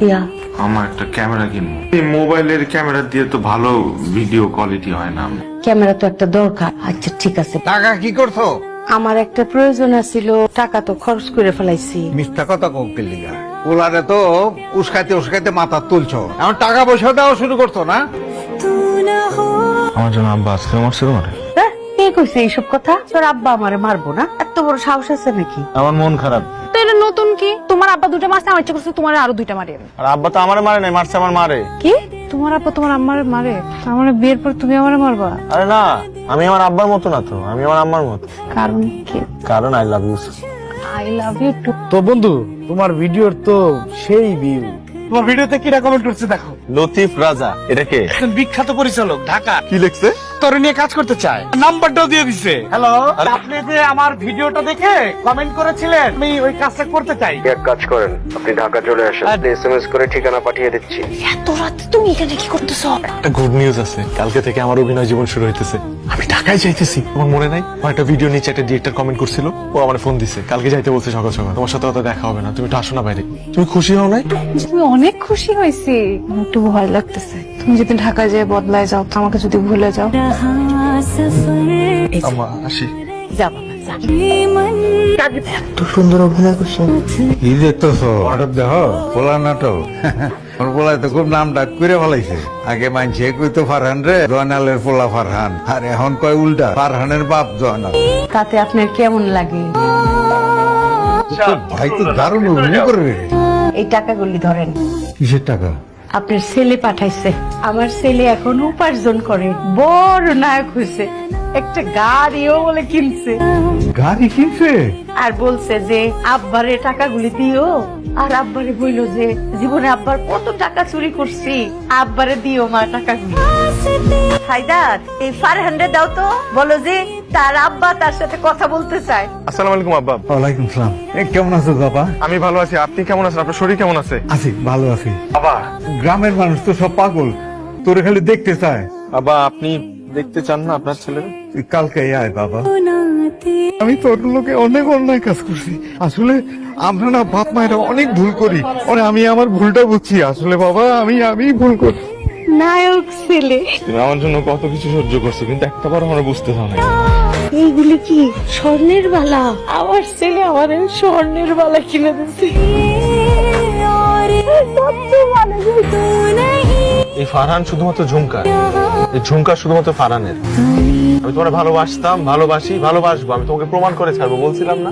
দিয়া আমার একটা ক্যামেরা কিনবো। এই মোবাইলের ক্যামেরা দিয়ে তো ভালো ভিডিও কোয়ালিটি হয় না। ক্যামেরা তো একটা দরকার। আচ্ছা ঠিক আছে, টাকা কি করছো? আমার একটা প্রয়োজন আছিল, টাকা তো খরচ করে ফেলাইছি। মিথ্যা কথা কোকিল লিগা ওলারে তো উস্কাইতে উস্কাইতে মাথা তুলছো, এখন টাকা পয়সা দেওয়া শুরু করছো না? আমার জন্য আব্বা আজকে মারছে তোমারে। হ্যাঁ, কে কইছে এইসব কথা? তোর আব্বা আমারে মারবো না? এত বড় সাহস আছে নাকি? আমার মন খারাপ। তো এটা নতুন কি? তোমার আব্বা দুটো মারছে, আমার ইচ্ছা করছে তোমার আরো দুইটা মারি আমি। আর আব্বা তো আমারে মারে নাই, মারছে আমার মারে। কি? তোমার আব্বা তোমার আম্মারে মারে? আমার বিয়ের পর তুমি আমারে মারবা? আরে না, আমি আমার আব্বার মতো না তো, আমি আমার আম্মার মতো। কারণ কি? কারণ I love you. I love you too. তো বন্ধু, তোমার ভিডিওর তো সেই ভিউ। তোমার ভিডিওতে কি কমেন্ট করছে দেখো। লতিফ রাজা, এটা কে? একজন বিখ্যাত পরিচালক, ঢাকা। কি লিখছে? তোর নিয়ে কাজ করতে চায়, নাম্বারটাও দিয়ে দিছে। হ্যালো, আপনি যে আমার ভিডিওটা দেখে কমেন্ট করেছিলেন, আমি ওই কাজটা করতে চাই। এক কাজ করেন, আপনি ঢাকা চলে আসেন, এসএমএস করে ঠিকানা পাঠিয়ে দিচ্ছি। এত রাতে তুমি এখানে কি করতেছো? একটা গুড নিউজ আছে, কালকে থেকে আমার অভিনয় জীবন শুরু হইতেছে। আমি ঢাকায় যাইতেছি। তোমার মনে নাই, আমার একটা ভিডিও নিচে একটা ডিরেক্টর কমেন্ট করছিল, ও আমার ফোন দিছে, কালকে যাইতে বলছে সকাল সকাল। তোমার সাথে কথা দেখা হবে না, তুমি একটু আসো না বাইরে। তুমি খুশি হও নাই? তুমি অনেক খুশি হয়েছি, আমার একটু ভয় লাগতেছে। তুমি যদি ঢাকায় যেয়ে বদলায় যাও, তো আমাকে যদি ভুলে যাও। আমা আসি। যা বাবা, যা। এত সুন্দর অভিনয় করছো। কি দেখতেছো? হঠাৎ দেখো পোলা নাটক। ওর পোলায় তো খুব নাম ডাক করে ফেলাইছে। আগে মানছে কইতো ফারহান রে, জয়নালের পোলা ফারহান, আর এখন কয় উল্টা, ফারহানের বাপ জয়নাল। তাতে আপনার কেমন লাগে? ভাই তো দারুণ অভিনয় করে রে। এই টাকাগুলি ধরেন, কিসের টাকা? আপনার ছেলে পাঠাইছে। আমার ছেলে এখন উপার্জন করে, বড় নায়ক হয়েছে, একটা গাড়িও বলে কিনছে। গাড়ি কিনছে? আর বলছে যে আব্বারে টাকাগুলি দিও, আর আব্বারে বইলো যে জীবনে আব্বার কত টাকা চুরি করছি, আব্বারে দিও মা টাকাগুলি। হায়দার, এই ফারহানরে দাও তো, বলো যে তার আব্বা তার সাথে কথা বলতে চায়। আসসালামু আলাইকুম আব্বা। ওয়ালাইকুম সালাম। কেমন আছো বাবা? আমি ভালো আছি, আপনি কেমন আছেন? আপনার শরীর কেমন আছে? আছি, ভালো আছি। বাবা, গ্রামের মানুষ তো সব পাগল, তোরে খালি দেখতে চায়। বাবা আপনি দেখতে চান না আপনার ছেলে? তুই কালকে আয় বাবা। আমি তোর লোকে অনেক অন্যায় কাজ করছি। আসলে আমরা না বাপ মায়েরা অনেক ভুল করি, আমি আমার ভুলটা বুঝছি। আসলে বাবা আমি ভুল করি। নায়ক ছেলে, তুমি আমার জন্য কত কিছু সহ্য করছো, কিন্তু একটা বার আমরা বুঝতে পারো না। এইগুলি কি স্বর্ণের বালা? আমার ছেলে আমার স্বর্ণের বালা কিনে দিচ্ছে। এই ফারহান শুধুমাত্র ঝুমকা, এই ঝুমকা শুধুমাত্র ফারহানের। আমি তোমার ভালোবাসতাম, ভালোবাসি, ভালোবাসবো। আমি তোমাকে প্রমাণ করে ছাড়বো, বলছিলাম না?